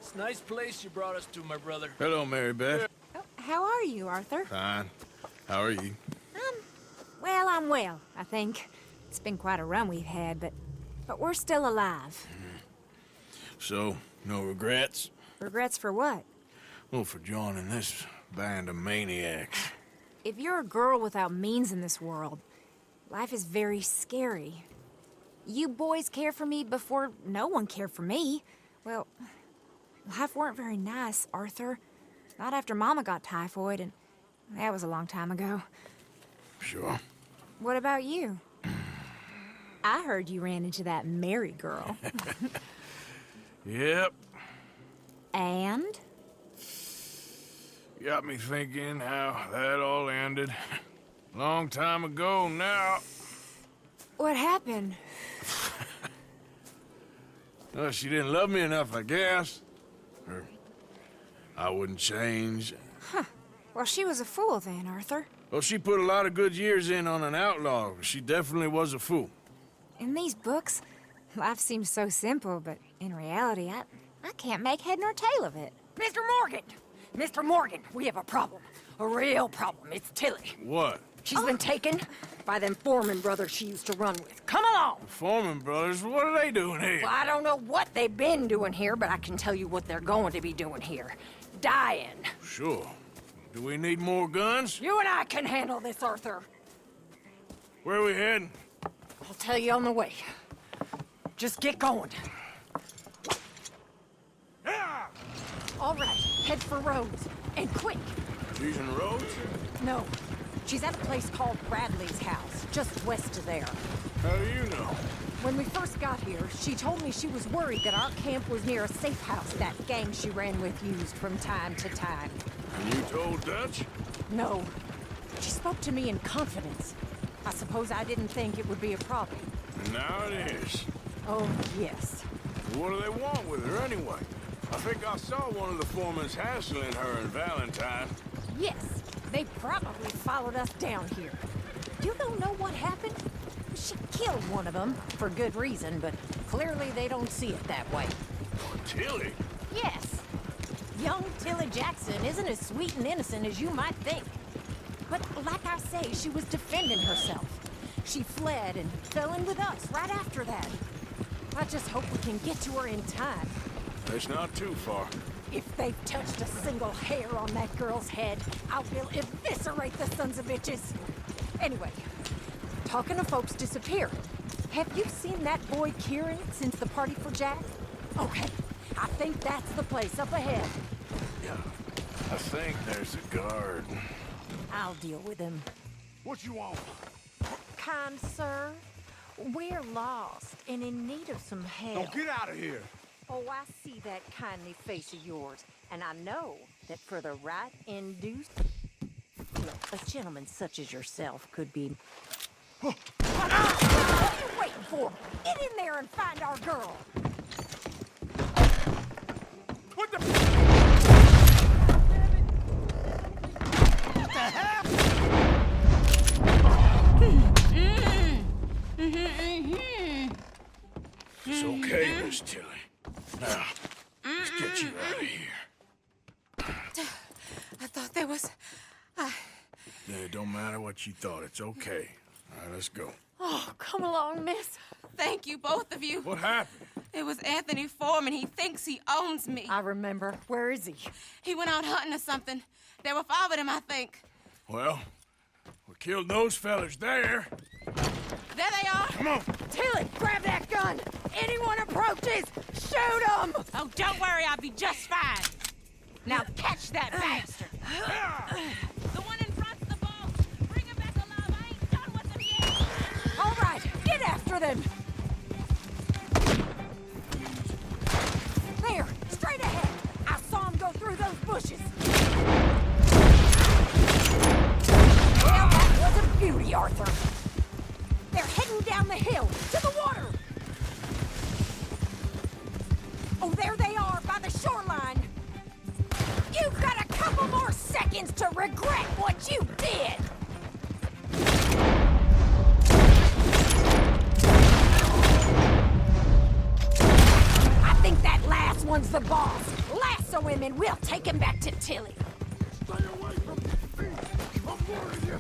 It's a nice place you brought us to, my brother. Hello, Mary Beth. Oh, how are you, Arthur? Fine. How are you? Well, I'm well, I think. It's been quite a run we've had, but we're still alive. So, no regrets? Regrets for what? Well, for joining this band of maniacs. If you're a girl without means in this world, life is very scary. You boys cared for me before no one cared for me. Well, life weren't very nice, Arthur. Not after Mama got typhoid, and that was a long time ago. Sure. What about you? I heard you ran into that Mary girl. Yep. And? Got me thinking how that all ended. Long time ago now. What happened? Well, she didn't love me enough, I guess. Or I wouldn't change. Huh. Well, she was a fool then, Arthur. Well, she put a lot of good years in on an outlaw. She definitely was a fool. In these books, life seems so simple, but in reality, I can't make head nor tail of it. Mr. Morgan! Mr. Morgan, we have a problem. A real problem. It's Tilly. What? She's been taken by them Foreman brothers she used to run with. Come along! The Foreman brothers? What are they doing here? Well, I don't know what they've been doing here, but I can tell you what they're going to be doing here. Dying. Sure. Do we need more guns? You and I can handle this, Arthur. Where are we heading? I'll tell you on the way. Just get going. All right, head for Rhodes. And quick. She's in Rhodes? No. She's at a place called Bradley's house, just west of there. How do you know? When we first got here, she told me she was worried that our camp was near a safe house that gang she ran with used from time to time. And you told Dutch? No. She spoke to me in confidence. I suppose I didn't think it would be a problem. And now it is. Oh, yes. What do they want with her anyway? I think I saw one of the foremans hassling her and Valentine. Yes. They probably followed us down here. You don't know what happened? She killed one of them, for good reason, but clearly they don't see it that way. Tilly? Yes. Young Tilly Jackson isn't as sweet and innocent as you might think. But like I say, she was defending herself. She fled and fell in with us right after that. I just hope we can get to her in time. It's not too far. If they've touched a single hair on that girl's head, I will eviscerate the sons of bitches. Anyway, talking to folks disappearing. Have you seen that boy Kieran since the party for Jack? Okay, I think that's the place up ahead. Yeah, I think there's a guard. I'll deal with him. What you want? Kind sir, we're lost and in need of some help. Get out of here! Oh, I see that kindly face of yours, and I know that for the right induced... Look, a gentleman such as yourself could be... What are you waiting for? Get in there and find our girl! What the... What the hell? It's okay, Miss Tilly. Now, let's get you out of here. I thought there was... Yeah, it don't matter what you thought. It's okay. All right, let's go. Oh, come along, miss. Thank you, both of you. What happened? It was Anthony Foreman. He thinks he owns me. I remember. Where is he? He went out hunting or something. There were 5 of them, I think. Well, we killed those fellas there. There they are. Come on. Tilly, grab that gun! Anyone approaches, shoot them! Oh, don't worry. I'll be just fine. Now catch that bastard! The one in front's the boss. Bring him back alive. I ain't done with them yet. All right, get after them! There, straight ahead. I saw him go through those bushes. Well, that was a beauty, Arthur. They're heading down the hill, to the water. Oh, there they are, by the shoreline. You've got a couple more seconds to regret what you did. I think that last one's the boss. him and we'll take him back to Tilly. Stay away from me! I'm warning you!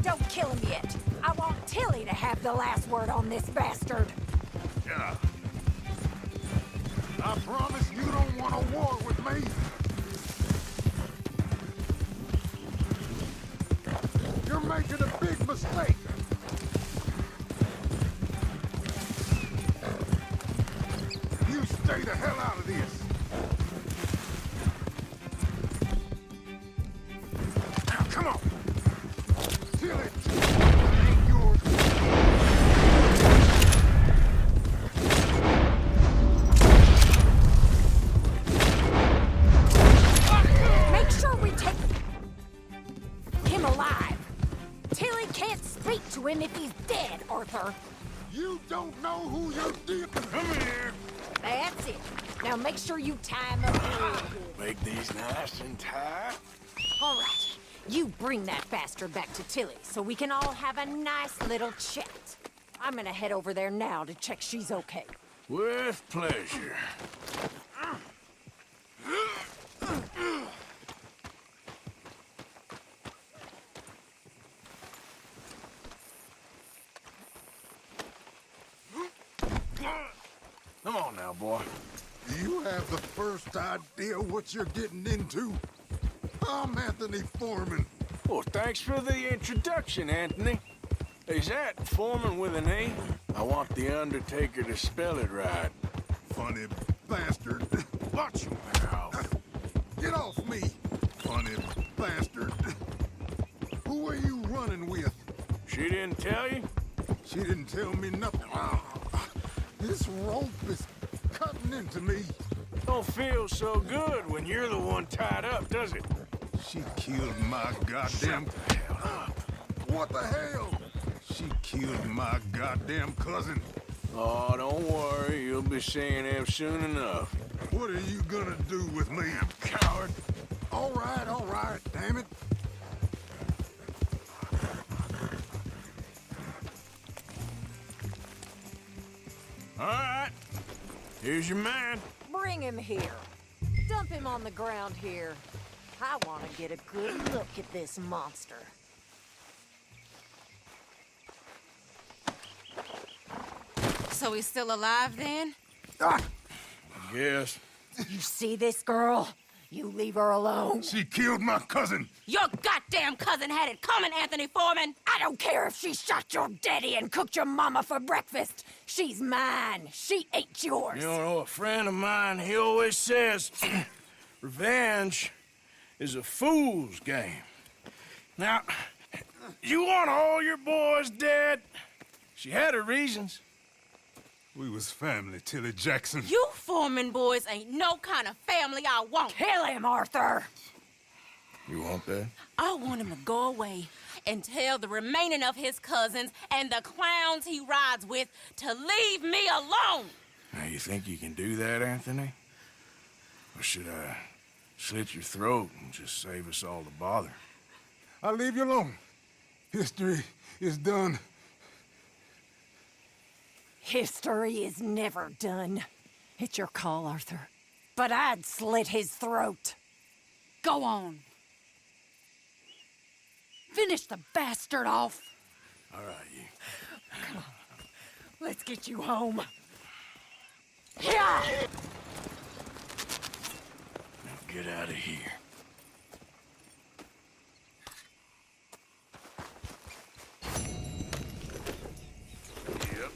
Don't kill him yet. I want Tilly to have the last word on this bastard. Yeah. I promise you don't want a war with me. You're making a big mistake. You stay the hell out of this. Now, come on. Till it ain't yours. Make sure we take him alive. Tilly can't speak to him if he's dead, Arthur. You don't know who you're dealing. Come here. That's it. Now make sure you tie him up real good. Make these nice and tight. All right. You bring that bastard back to Tilly so we can all have a nice little chat. I'm gonna head over there now to check she's okay. With pleasure. Come on now, boy. Do you have the first idea what you're getting into? I'm Anthony Foreman. Well, thanks for the introduction, Anthony. Is that Foreman with an A? I want the Undertaker to spell it right. Funny bastard. Watch your mouth. Get off me, funny bastard. Who are you running with? She didn't tell you? She didn't tell me nothing. This rope is cutting into me. Don't feel so good when you're the one tied up, does it? She killed my goddamn... Shut the hell up. What the hell? She killed my goddamn cousin. Oh, don't worry. You'll be seeing him soon enough. What are you gonna do with me, coward? All right, damn it. All right. Here's your man. Bring him here. Dump him on the ground here. I want to get a good look at this monster. So he's still alive then? Ah, I guess. You see this girl? You leave her alone. she killed my cousin. Your goddamn cousin had it coming, Anthony Foreman! I don't care if she shot your daddy and cooked your mama for breakfast. She's mine. She ain't yours. You know, a friend of mine, he always says, revenge is a fool's game. Now, you want all your boys dead? She had her reasons. We was family, Tilly Jackson. You Foreman boys ain't no kind of family I want. Kill him, Arthur. You want that? I want him to go away and tell the remaining of his cousins and the clowns he rides with to leave me alone. Now, you think you can do that, Anthony? Or should I slit your throat and just save us all the bother? I'll leave you alone. History is done. History is never done. It's your call, Arthur. But I'd slit his throat. Go on. Finish the bastard off. All right, you. Let's get you home. Yeah! Now get out of here. Yep.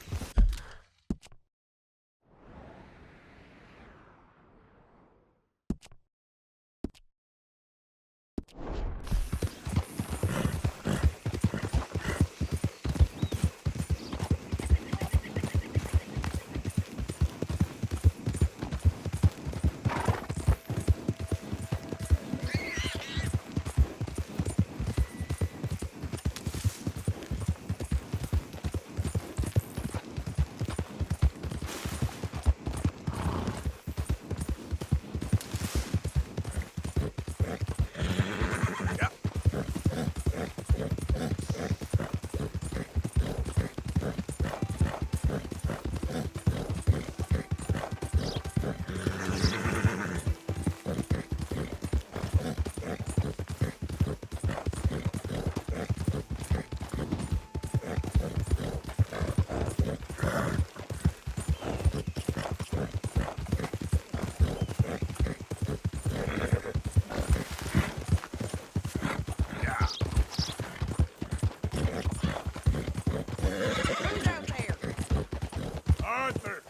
Arthur.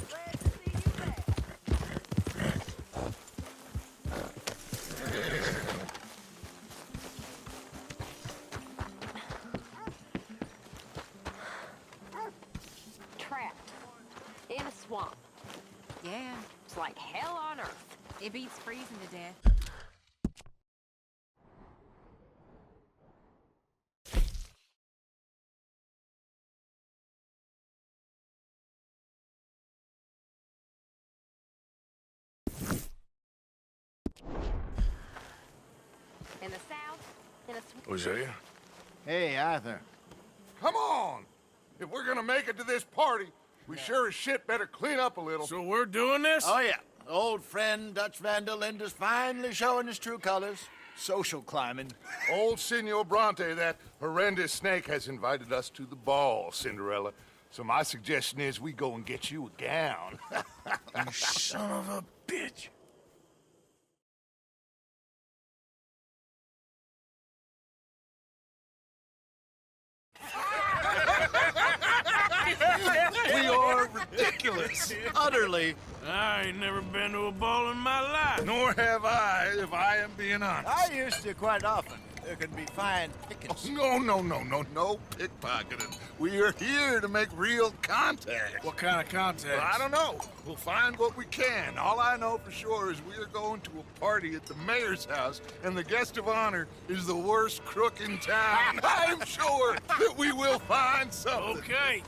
Glad to see you back. Trapped in a swamp. Yeah, It's like hell on earth. it beats freezing to death. In the south, in a swamp. Was that you? Hey, Arthur. Come on! If we're gonna make it to this party, we sure as shit better clean up a little. So we're doing this? Oh, yeah. Old friend Dutch Van der Linde's finally showing his true colors. Social climbing. Old Senor Bronte, that horrendous snake, has invited us to the ball, Cinderella. So my suggestion is we go and get you a gown. You son of a bitch. We are ridiculous. Utterly. I ain't never been to a ball in my life. Nor have I, if I am being honest. I used to quite often. There can be fine pickets. No pickpocketing. We are here to make real contact. What kind of contact? Well, I don't know. We'll find what we can. All I know for sure is we are going to a party at the mayor's house, and the guest of honor is the worst crook in town. I'm sure that we will find something. Okay.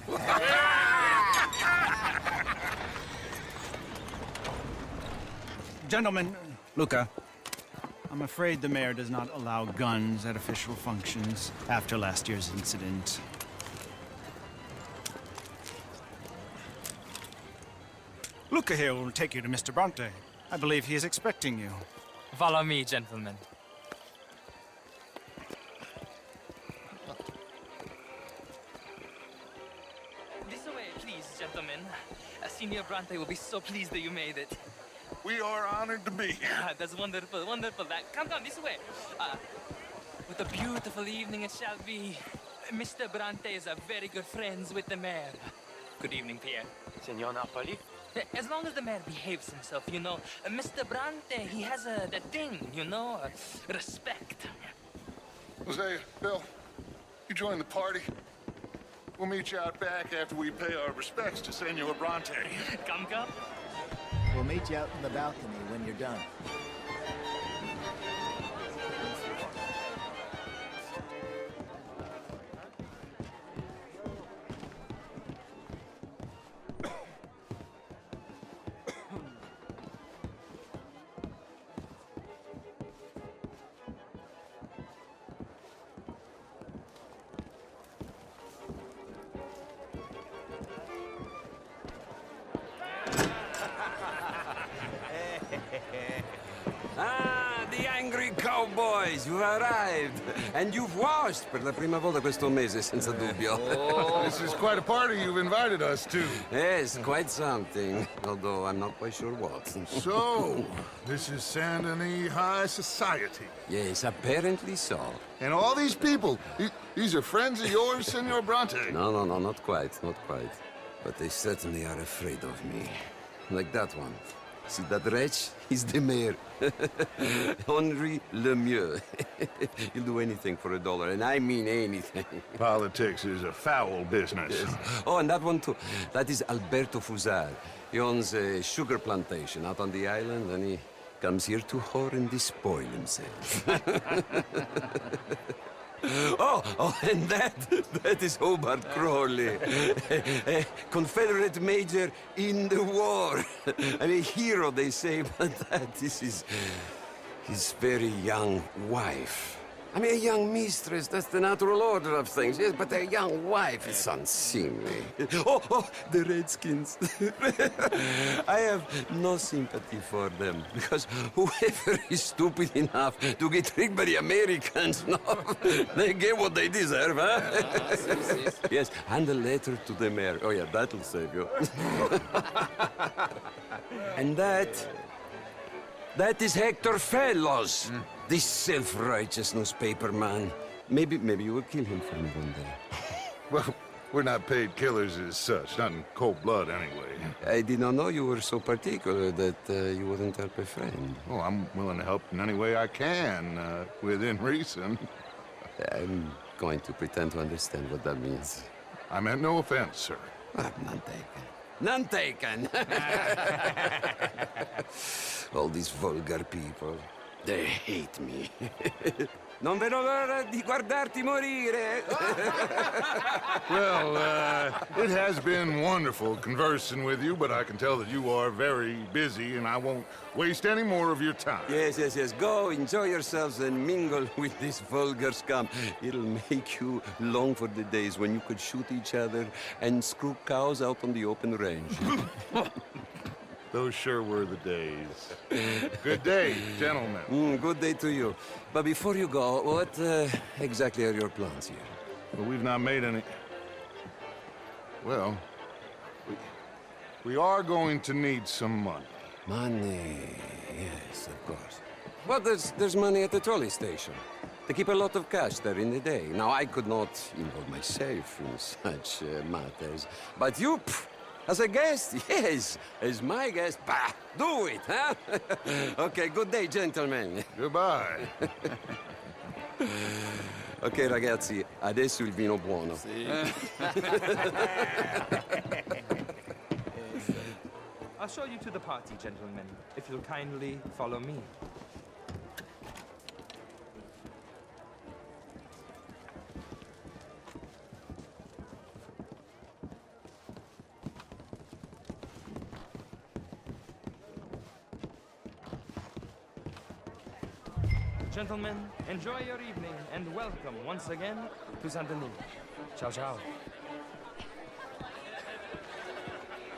Gentlemen, Luca, I'm afraid the mayor does not allow guns at official functions after last year's incident. Luca here will take you to Mr. Bronte. I believe he is expecting you. Follow me, gentlemen. This way, please, gentlemen. Senior Bronte will be so pleased that you made it. We are honored to be here. That's wonderful, wonderful. Come this way. What a beautiful evening it shall be. Mr. Bronte is a very good friends with the mayor. Good evening, Pierre. Signor Napoli? As long as the mayor behaves himself, you know. Mr. Bronte, he has that thing, you know, respect. Jose, Bill, you join the party. We'll meet you out back after we pay our respects to Senor Bronte. Come. We'll meet you out in the balcony when you're done. The angry cowboys, you've arrived. And you've washed per la prima volta questo mese, senza dubbio. This is quite a party you've invited us to. Yes, quite something. Although I'm not quite sure what. So, this is Saint Denis High Society. Yes, apparently so. And all these people, these are friends of yours, Senor Bronte? No, not quite, not quite. But they certainly are afraid of me. Like that one. See that wretch? He's the mayor. Henri Lemieux. He'll do anything for $1, and I mean anything. Politics is a foul business. Yes. Oh, and that one too. That is Alberto Fusar. He owns a sugar plantation out on the island, and he comes here to whore and despoil himself. Oh, and that is Hobart Crawley, a Confederate major in the war. And a hero, they say, but that is his very young wife. I mean, a young mistress, that's the natural order of things, yes, but a young wife is unseemly. Oh, the Redskins. I have no sympathy for them, because whoever is stupid enough to get tricked by the Americans, no, they get what they deserve, huh? Yes, and a letter to the mayor. Oh, yeah, that'll save you. And that is Hector Fellows. This self-righteous newspaper man. Maybe you will kill him for me one day. Well, We're not paid killers as such, not in cold blood anyway. I did not know you were so particular that you wouldn't help a friend. Oh, I'm willing to help in any way I can, within reason. I'm going to pretend to understand what that means. I meant no offense, sir. None taken. None taken! All these vulgar people, they hate me. Non vedo l'ora di guardarti morire. Well, it has been wonderful conversing with you, but I can tell that you are very busy, and I won't waste any more of your time. Yes, yes, yes. Go, enjoy yourselves, and mingle with this vulgar scum. It'll make you long for the days when you could shoot each other and screw cows out on the open range. Those sure were the days. Good day, gentlemen. Good day to you. But before you go, what exactly are your plans here? Well, we've not made any... Well, we are going to need some money. Money, yes, of course. Well, there's money at the trolley station. They keep a lot of cash there in the day. Now, I could not involve myself in such matters. But you, as a guest, yes, as my guest, bah, do it, huh? Okay, good day, gentlemen. Goodbye. Ok, ragazzi, adesso il vino buono. I'll show you to the party, gentlemen, if you'll kindly follow me. Gentlemen, enjoy your evening and welcome once again to Saint Denis. Ciao, ciao.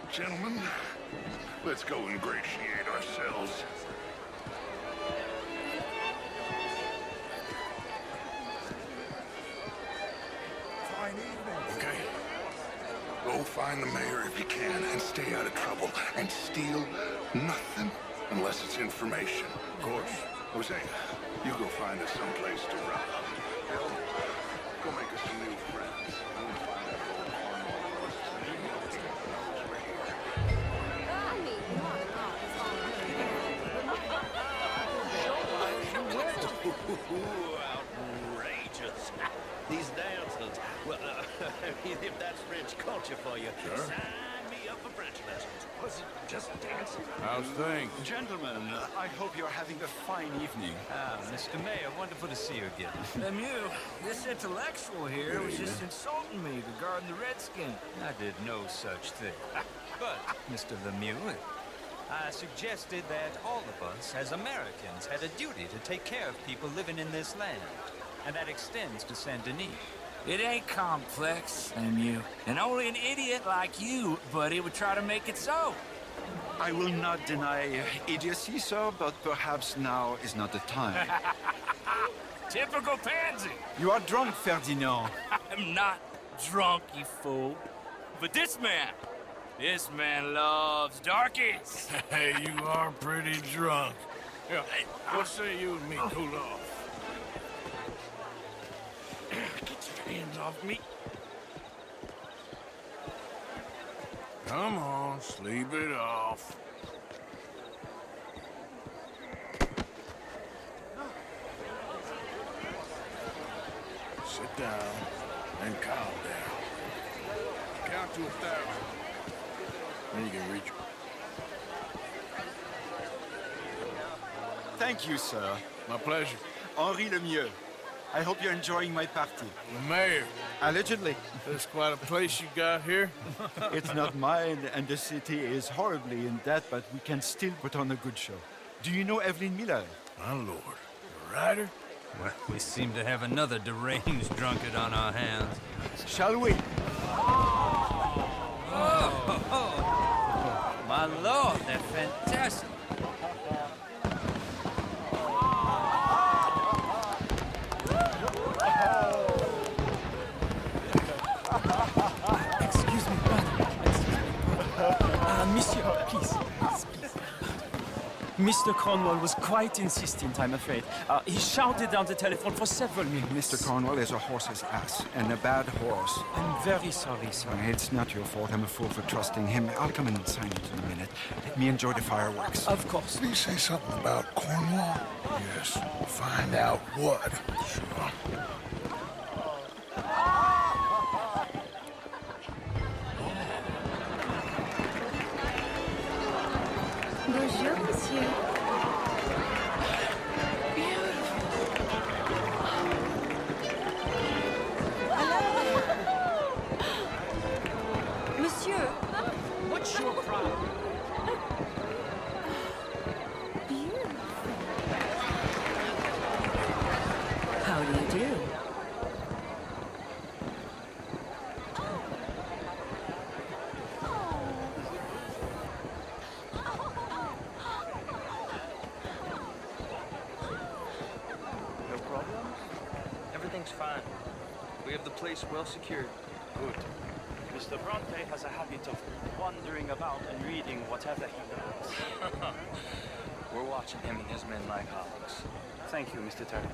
Gentlemen, let's go ingratiate ourselves. Fine evening. Okay. Go find the mayor if you can and stay out of trouble. And steal nothing unless it's information. Of course. Jose, you go find us someplace to rob. Bill, go make us some new friends. I'm gonna find that old Cornwall horse. Right here. Outrageous. These dancers. Well, if that's French culture for you, sign me up for French lessons. Was it just dancing? How's things? Gentlemen, I hope you're having a fine evening. Mr. Mayor, wonderful to see you again. Lemieux, this intellectual here was just insulting me regarding the Redskin. I did no such thing. But, Mr. Lemieux, I suggested that all of us, as Americans, had a duty to take care of people living in this land. And that extends to Saint Denis. It ain't complex, Lemieux. And only an idiot like you, buddy, would try to make it so. I will not deny idiocy, sir, but perhaps now is not the time. Typical pansy. You are drunk, Ferdinand. I'm not drunk, you fool. But this man loves darkies. Hey, you are pretty drunk. Yeah, what say you and me cool off? Get your hands off me. Come on, sleep it off. Sit down and calm down. Count to 1,000. Then you can reach. Thank you, sir. My pleasure. Henri Lemieux. I hope you're enjoying my party. The mayor. Allegedly. That's quite a place you got here. It's not mine, and the city is horribly in debt, but we can still put on a good show. Do you know Evelyn Miller? My lord. The writer? Well, we seem to have another deranged drunkard on our hands. Shall we? Oh, my lord, they're fantastic. Excuse me, brother. Monsieur, please. Mr. Cornwall was quite insistent, I'm afraid. He shouted down the telephone for several minutes. Mr. Cornwall is a horse's ass, and a bad horse. I'm very sorry, sir. It's not your fault. I'm a fool for trusting him. I'll come and sign it in a minute. Let me enjoy the fireworks. Of course. Did he say something about Cornwall? Yes. Find out what. Sure. Bonjour, monsieur. Monsieur, what's your problem? How do you do? No problems? Everything's fine. We have the place well secured. Good. Mr. Bronte has a habit of wandering about and reading whatever he wants. We're watching him and his men like hawks. Thank you, Mr. Turner.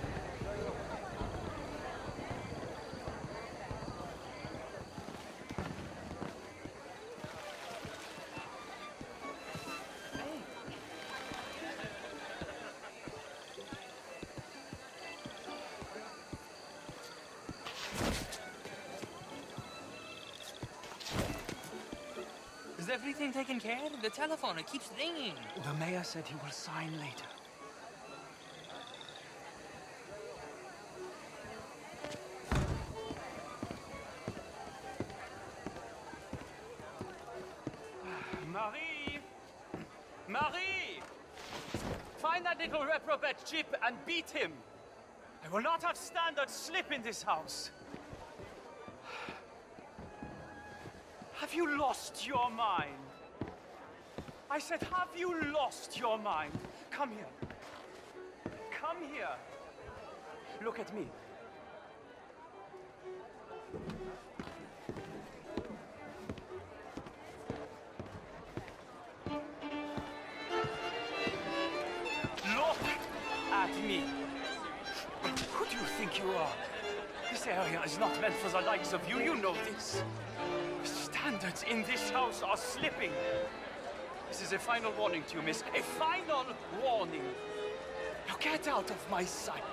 Is everything taken care of? The telephone, it keeps ringing. The mayor said he will sign later. Marie! Marie! Find that little reprobate Chip and beat him. I will not have standard slip in this house. Have you lost your mind? I said, have you lost your mind? Come here. Come here. Look at me. Look at me. Who do you think you are? This area is not meant for the likes of you. You know this. The standards in this house are slipping. This is a final warning to you, miss. A final warning. Now get out of my sight.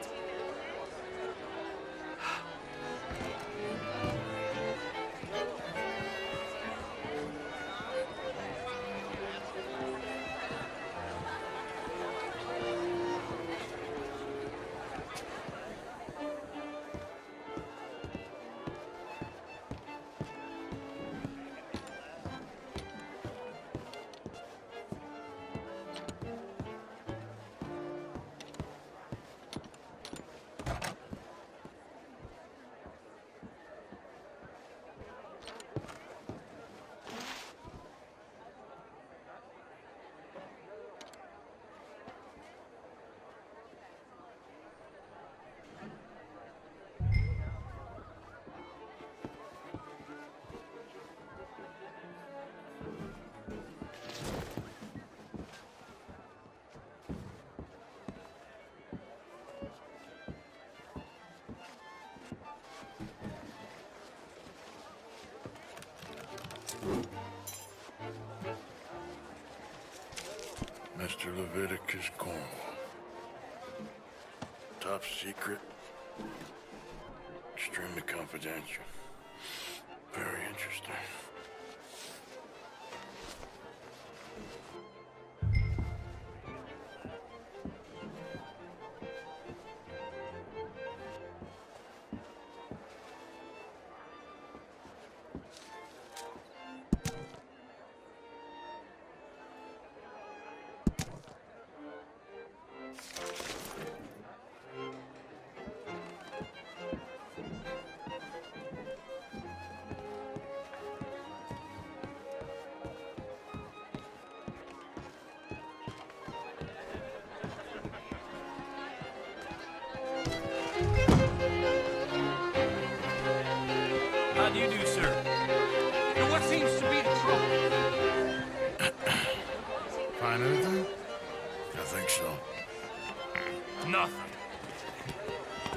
Mr. Leviticus Cornwall. Top secret. Extremely confidential. Very interesting.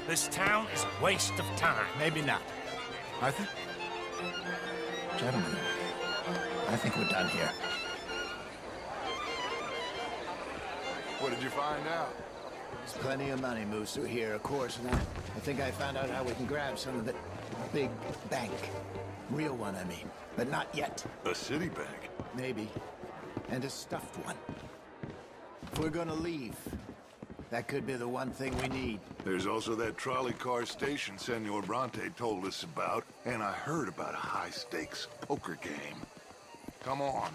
This town is a waste of time. Maybe not. Arthur? Gentlemen, I think we're done here. What did you find out? There's plenty of money moves through here, of course, and I think I found out how we can grab some of it. Big bank. Real one, I mean. But not yet. A city bank? Maybe. And a stuffed one. If we're gonna leave, that could be the one thing we need. There's also that trolley car station Senor Bronte told us about, and I heard about a high-stakes poker game. Come on.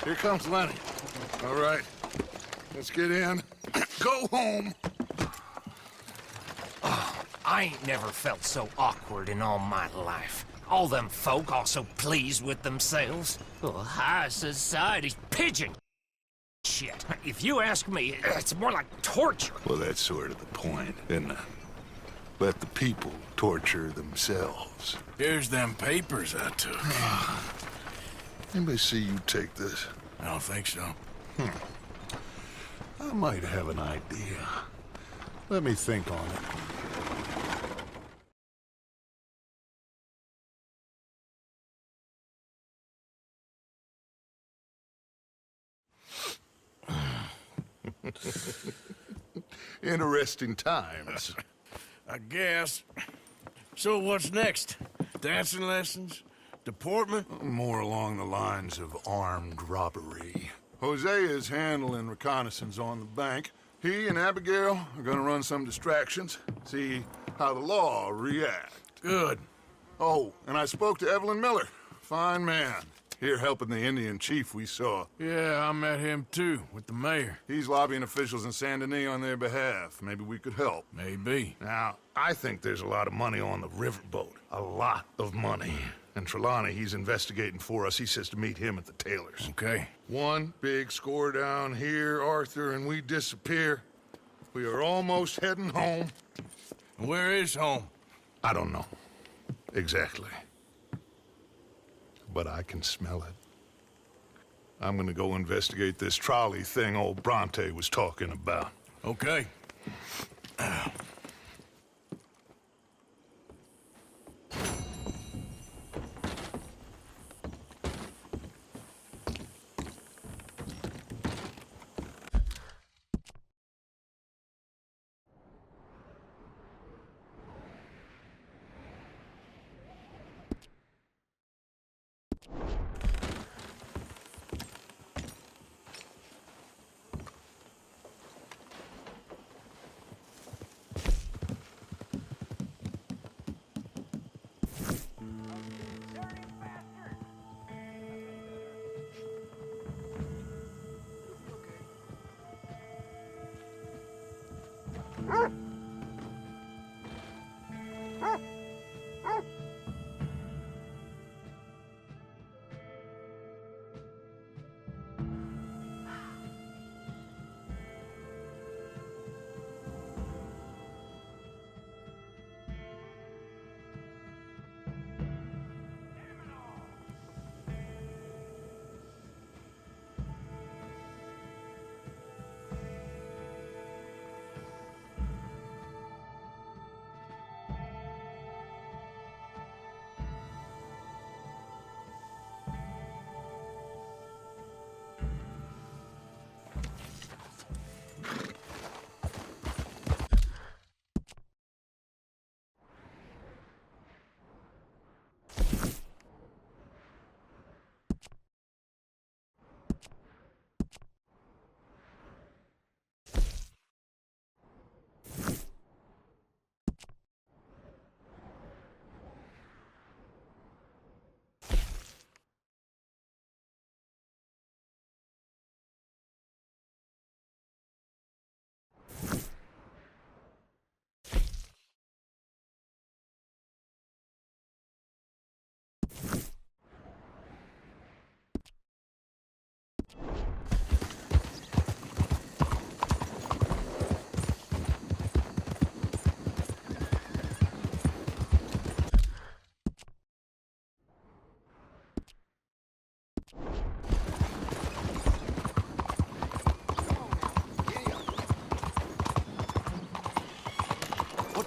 Here comes Lenny. All right, let's get in. Go home. I ain't never felt so awkward in all my life. All them folk all so pleased with themselves. Oh, high society's pigeon shit. If you ask me, it's more like torture. Well, that's sort of the point, isn't it? Let the people torture themselves. Here's them papers I took. Anybody see you take this? I don't think so. I might have an idea. Let me think on it. Interesting times. I guess. So what's next? Dancing lessons? Deportment? More along the lines of armed robbery. Jose is handling reconnaissance on the bank. He and Abigail are gonna run some distractions, see how the law react. Good. Oh, and I spoke to Evelyn Miller. Fine man. Here helping the Indian chief we saw. Yeah, I met him too, with the mayor. He's lobbying officials in Saint Denis on their behalf. Maybe we could help. Maybe. Now, I think there's a lot of money on the riverboat. A lot of money. And Trelawney, he's investigating for us. He says to meet him at the Taylor's. Okay. One big score down here, Arthur, and we disappear. We are almost heading home. Where is home? I don't know. Exactly. But I can smell it. I'm gonna go investigate this trolley thing old Bronte was talking about. Okay.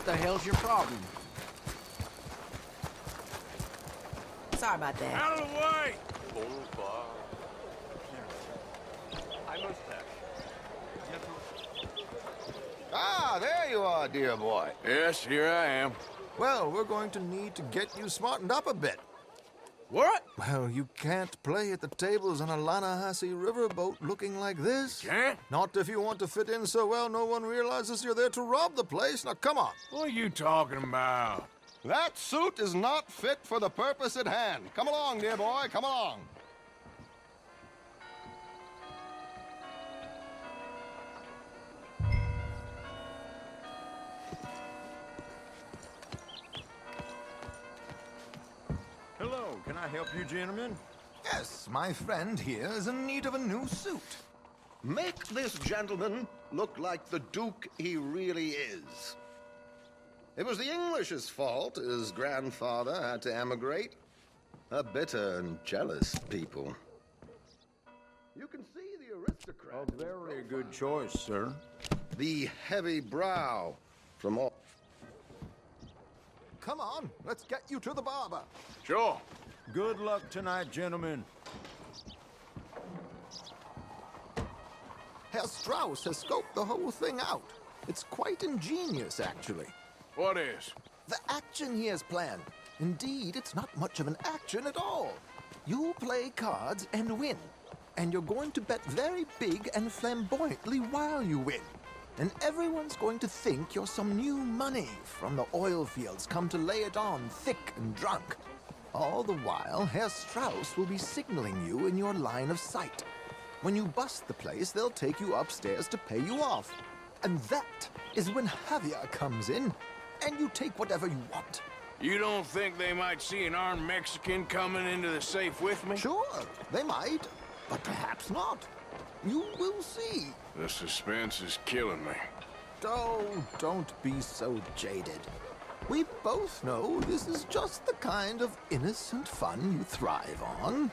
What the hell's your problem? Sorry about that. Out of the way! Ah, there you are, dear boy. Yes, here I am. Well, we're going to need to get you smartened up a bit. What? Well, you can't play at the tables on a Lannahechee riverboat looking like this. Can't? Not if you want to fit in so well no one realizes you're there to rob the place. Now, come on. What are you talking about? That suit is not fit for the purpose at hand. Come along, dear boy, come along. Hello, can I help you, gentlemen? Yes, my friend here is in need of a new suit. Make this gentleman look like the Duke he really is. It was the English's fault his grandfather had to emigrate. A bitter and jealous people. You can see the aristocrat. A very good choice, sir. The heavy brow from all. Come on, let's get you to the barber. Sure. Good luck tonight, gentlemen. Herr Strauss has scoped the whole thing out. It's quite ingenious, actually. What is? The action he has planned. Indeed, it's not much of an action at all. You play cards and win. And you're going to bet very big and flamboyantly while you win. And everyone's going to think you're some new money from the oil fields come to lay it on thick and drunk. All the while, Herr Strauss will be signaling you in your line of sight. When you bust the place, they'll take you upstairs to pay you off. And that is when Javier comes in, and you take whatever you want. You don't think they might see an armed Mexican coming into the safe with me? Sure, they might, but perhaps not. You will see. The suspense is killing me. Oh, don't be so jaded. We both know this is just the kind of innocent fun you thrive on.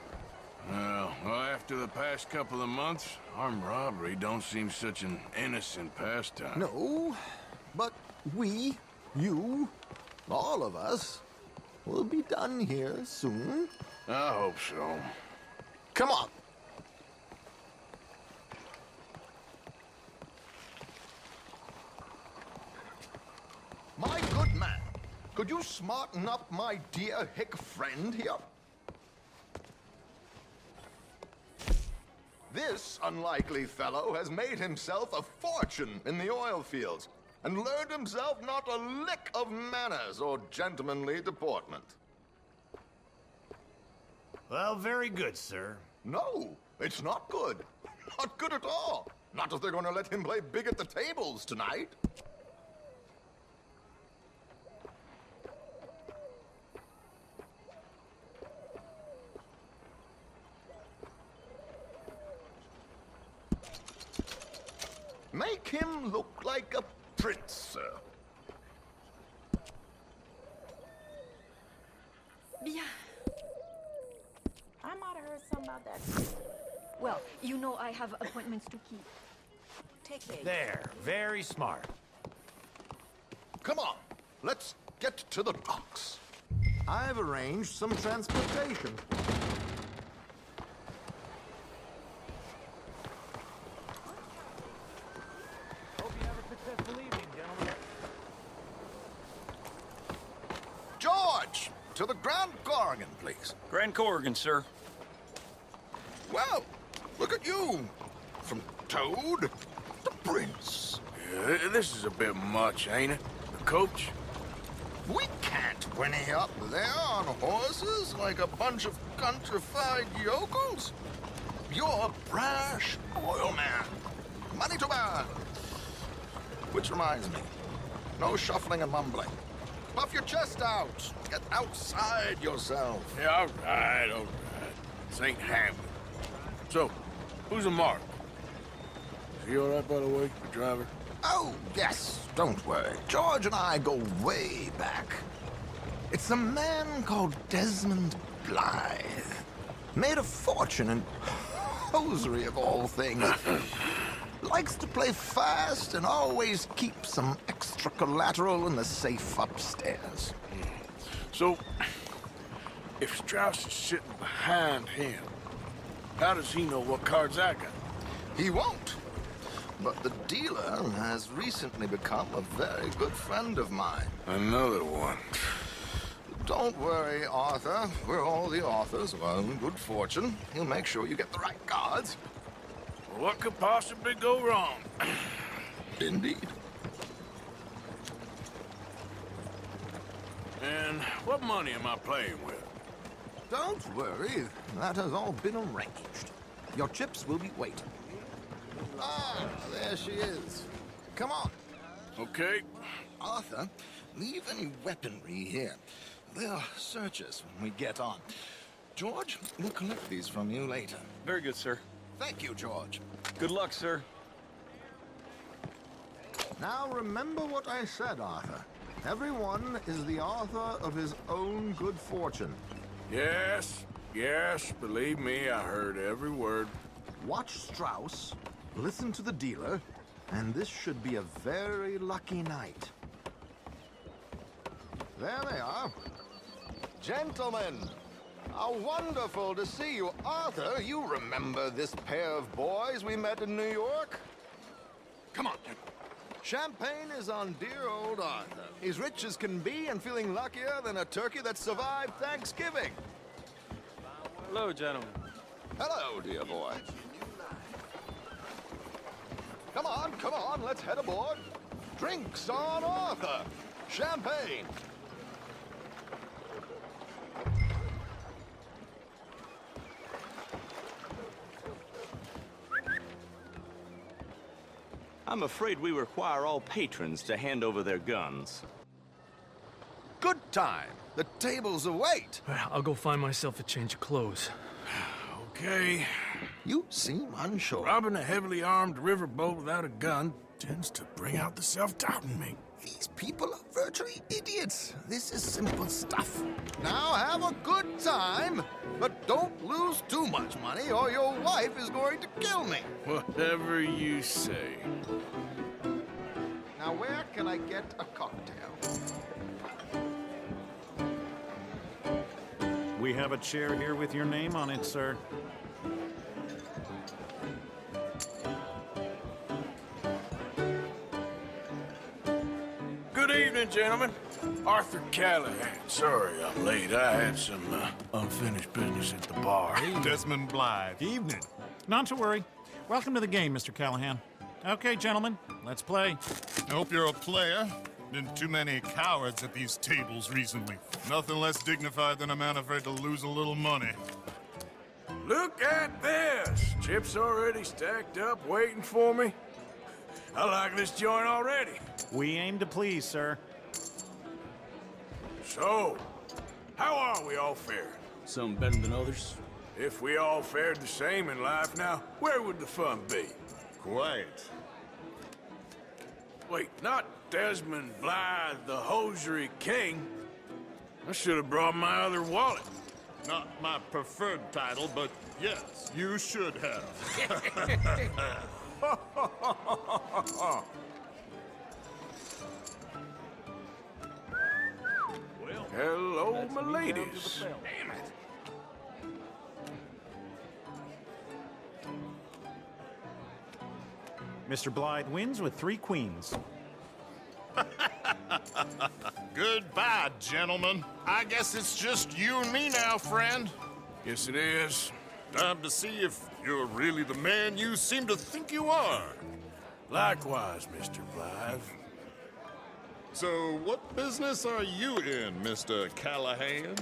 Well, after the past couple of months, armed robbery don't seem such an innocent pastime. No, but we, you, all of us, will be done here soon. I hope so. Come on. My good man, could you smarten up my dear hick friend here? This unlikely fellow has made himself a fortune in the oil fields and learned himself not a lick of manners or gentlemanly deportment. Well, very good, sir. No, it's not good. Not good at all. Not if they're going to let him play big at the tables tonight. Make him look like a prince, sir. Yeah. I might have heard something about that. Well, you know I have appointments to keep. Take care. There, very smart. Come on, let's get to the docks. I've arranged some transportation. Hope you have a successful evening, gentlemen. George, to the Grand Corrigan, please. Grand Corrigan, sir. Well, look at you. From Toad to Prince. Yeah, this is a bit much, ain't it? The coach? We can't whinny up there on horses like a bunch of countrified yokels. You're a brash oil man. Money to burn. Which reminds me, no shuffling and mumbling. Puff your chest out. Get outside yourself. Yeah, all right. This ain't happening. So, who's a mark? Is he all right, by the way, the driver? Oh, yes, don't worry. George and I go way back. It's a man called Desmond Blythe. Made a fortune in hosiery of all things. Likes to play fast and always keep some extra collateral in the safe upstairs. So, if Strauss is sitting behind him, how does he know what cards I got? He won't. But the dealer has recently become a very good friend of mine. Another one. Don't worry, Arthur. We're all the authors of our own good fortune. He'll make sure you get the right cards. What could possibly go wrong? Indeed. And what money am I playing with? Don't worry. That has all been arranged. Your chips will be waiting. Ah, there she is. Come on. Okay. Arthur, leave any weaponry here. They'll search us when we get on. George, we'll collect these from you later. Very good, sir. Thank you, George. Good luck, sir. Now remember what I said, Arthur. Everyone is the author of his own good fortune. Yes, believe me, I heard every word. Watch Strauss, listen to the dealer, and this should be a very lucky night. There they are. Gentlemen, how wonderful to see you. Arthur, you remember this pair of boys we met in New York? Come on, gentlemen. Champagne is on dear old Arthur. He's rich as can be and feeling luckier than a turkey that survived Thanksgiving. Hello, gentlemen. Hello, dear boy. Come on, let's head aboard. Drinks on Arthur. Champagne. I'm afraid we require all patrons to hand over their guns. Good time. The tables await. I'll go find myself a change of clothes. Okay. You seem unsure. Robbing a heavily armed riverboat without a gun tends to bring out the self-doubt in me. These people are virtually idiots. This is simple stuff. Now have a good time, but don't lose too much money or your wife is going to kill me. Whatever you say. Now where can I get a cocktail? We have a chair here with your name on it, sir. Good evening, gentlemen. Arthur Callahan. Sorry I'm late. I had some unfinished business at the bar. Desmond Blythe. Evening. Not to worry. Welcome to the game, Mr. Callahan. Okay, gentlemen, let's play. I hope you're a player. Been too many cowards at these tables recently. Nothing less dignified than a man afraid to lose a little money. Look at this. Chips already stacked up, waiting for me. I like this joint already. We aim to please, sir. So, how are we all faring? Some better than others. If we all fared the same in life now, where would the fun be? Quiet. Wait, not Desmond Blythe, the hosiery king. I should have brought my other wallet. Not my preferred title, but yes, you should have. Hello, my ladies. Damn it. Mr. Blythe wins with 3 queens. Goodbye, gentlemen. I guess it's just you and me now, friend. Yes, it is. Time to see if you're really the man you seem to think you are. Likewise, Mr. Blythe. So, what business are you in, Mr. Callahan?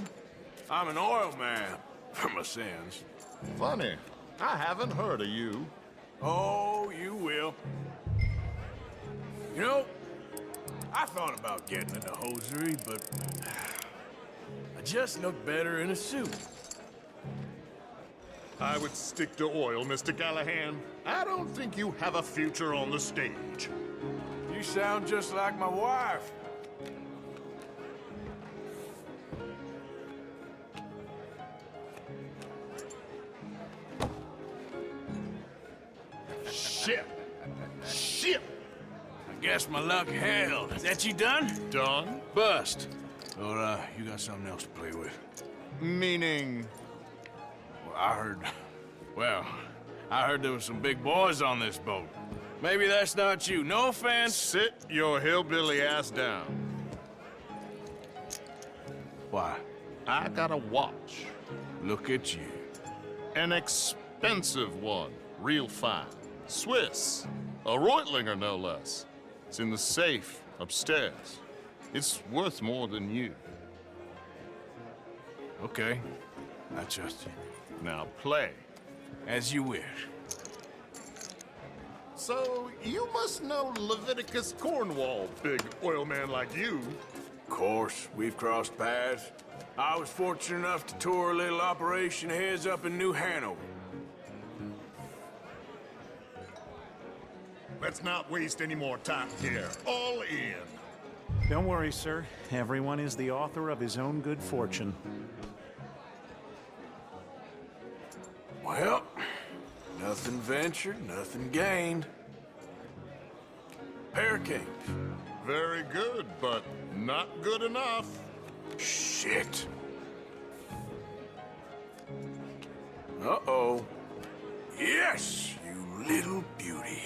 I'm an oil man, for my sins. Funny. I haven't heard of you. Oh, you will. You know, I thought about getting into hosiery, but I just look better in a suit. I would stick to oil, Mr. Callahan. I don't think you have a future on the stage. You sound just like my wife. Shit! Guess my luck held. Is that you done? Done? Bust. Or, you got something else to play with? Meaning? Well, I heard there was some big boys on this boat. Maybe that's not you. No offense. Sit your hillbilly ass down. Why? I got a watch. Look at you. An expensive one. Real fine. Swiss. A Reutlinger, no less. It's in the safe upstairs. It's worth more than you. Okay. I trust you. Now play. As you wish. So, you must know Leviticus Cornwall, big oil man like you. Of course, we've crossed paths. I was fortunate enough to tour a little operation of his up in New Hanover. Let's not waste any more time here. All in. Don't worry, sir. Everyone is the author of his own good fortune. Well, nothing ventured, nothing gained. Pair kings. Very good, but not good enough. Shit. Uh-oh. Yes, you little beauty.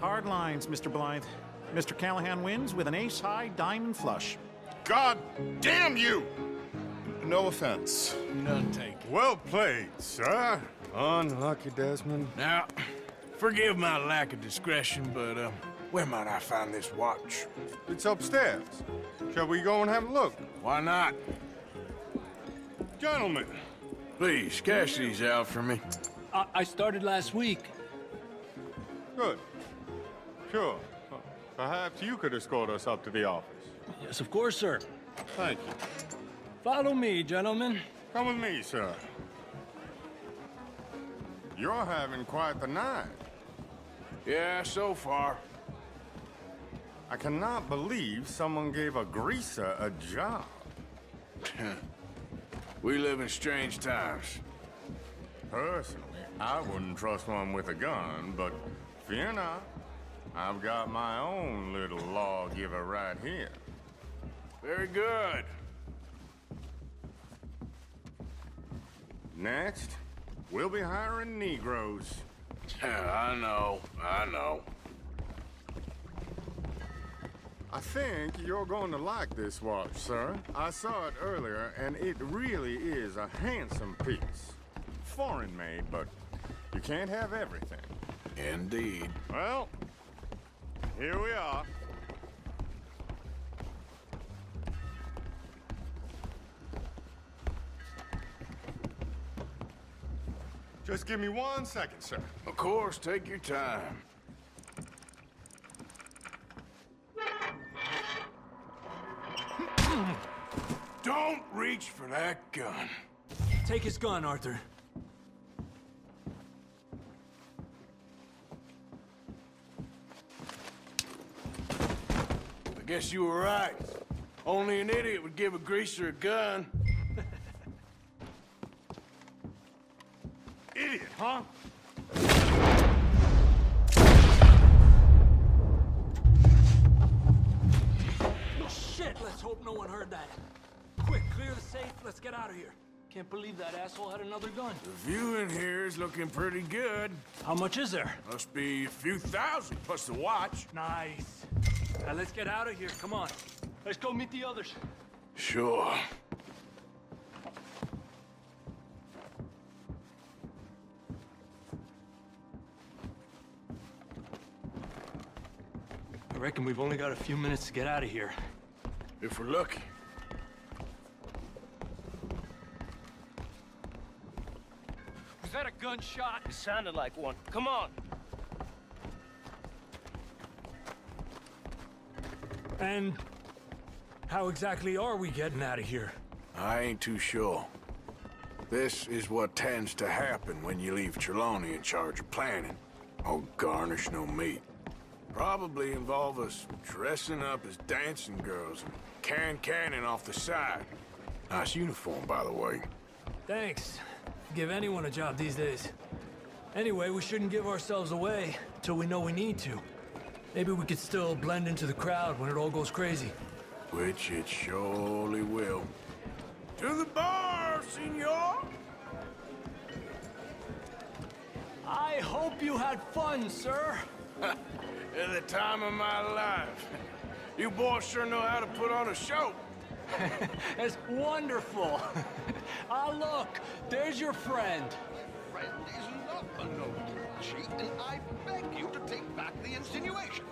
Hard lines, Mr. Blythe. Mr. Callahan wins with an ace-high diamond flush. God damn you! No offense. None taken. Well played, sir. Unlucky, Desmond. Now, forgive my lack of discretion, but, where might I find this watch? It's upstairs. Shall we go and have a look? Why not? Gentlemen. Please, cash these out for me. I started last week. Good. Sure. Perhaps you could escort us up to the office. Yes, of course, sir. Thank you. Follow me, gentlemen. Come with me, sir. You're having quite the night. Yeah, so far. I cannot believe someone gave a greaser a job. We live in strange times. Personally, I wouldn't trust one with a gun, but fear not. I've got my own little lawgiver right here. Very good. Next, we'll be hiring Negroes. I know. I think you're going to like this watch, sir. I saw it earlier, and it really is a handsome piece. Foreign made, but you can't have everything. Indeed. Well, here we are. Just give me 1 second, sir. Of course, take your time. Don't reach for that gun. Take his gun, Arthur. I guess you were right. Only an idiot would give a greaser a gun. Idiot, huh? Shit, let's hope no one heard that. Quick, clear the safe, let's get out of here. Can't believe that asshole had another gun. The view in here is looking pretty good. How much is there? Must be a few thousand, plus the watch. Nice. Now let's get out of here, come on. Let's go meet the others. Sure. I reckon we've only got a few minutes to get out of here. If we're lucky. Was that a gunshot? It sounded like one. Come on. And how exactly are we getting out of here? I ain't too sure. This is what tends to happen when you leave Trelawney in charge of planning. Oh, garnish no meat. Probably involve us dressing up as dancing girls and cannon off the side. Nice uniform, by the way. Thanks. Give anyone a job these days. Anyway, we shouldn't give ourselves away till we know we need to. Maybe we could still blend into the crowd when it all goes crazy. Which it surely will. To the bar, senor! I hope you had fun, sir. At the time of my life. You boys sure know how to put on a show. It's wonderful. Ah, look, there's your friend. Friend is not a noble cheat, and I beg you to take back the insinuation.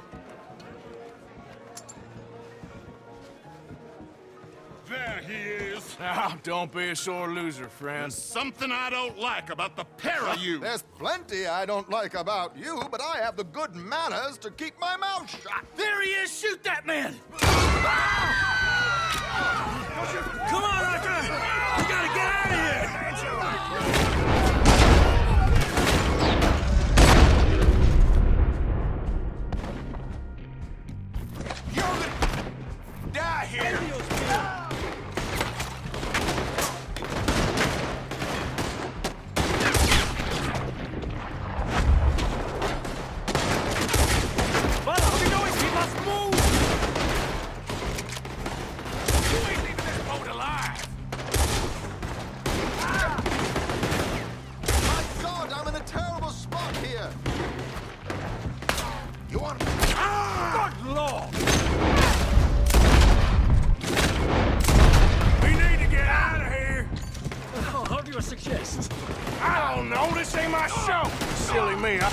There he is. Now, don't be a sore loser, friend. There's something I don't like about the pair of you. There's plenty I don't like about you, but I have the good manners to keep my mouth shut. There he is! Shoot that man! Come on, Arthur! We gotta get out of here! You're gonna die here! I don't know, this ain't my show! Silly me, huh?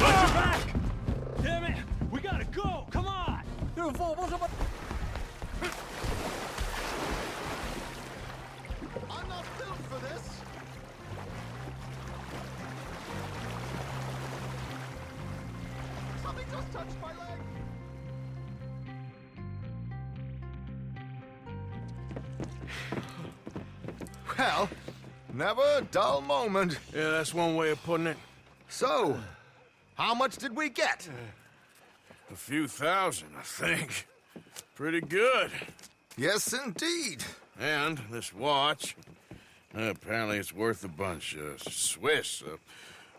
Watch your back! Damn it! We gotta go! Come on! I'm not built for this! Something just touched my leg! Well, never a dull moment. Yeah, that's one way of putting it. So, how much did we get? A few thousand, I think. Pretty good. Yes, indeed. And this watch, apparently it's worth a bunch. Swiss, a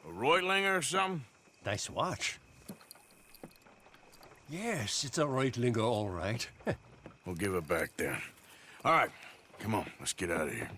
Reutlinger or something? Nice watch. Yes, it's a Reutlinger, all right. We'll give it back then. All right, come on, let's get out of here.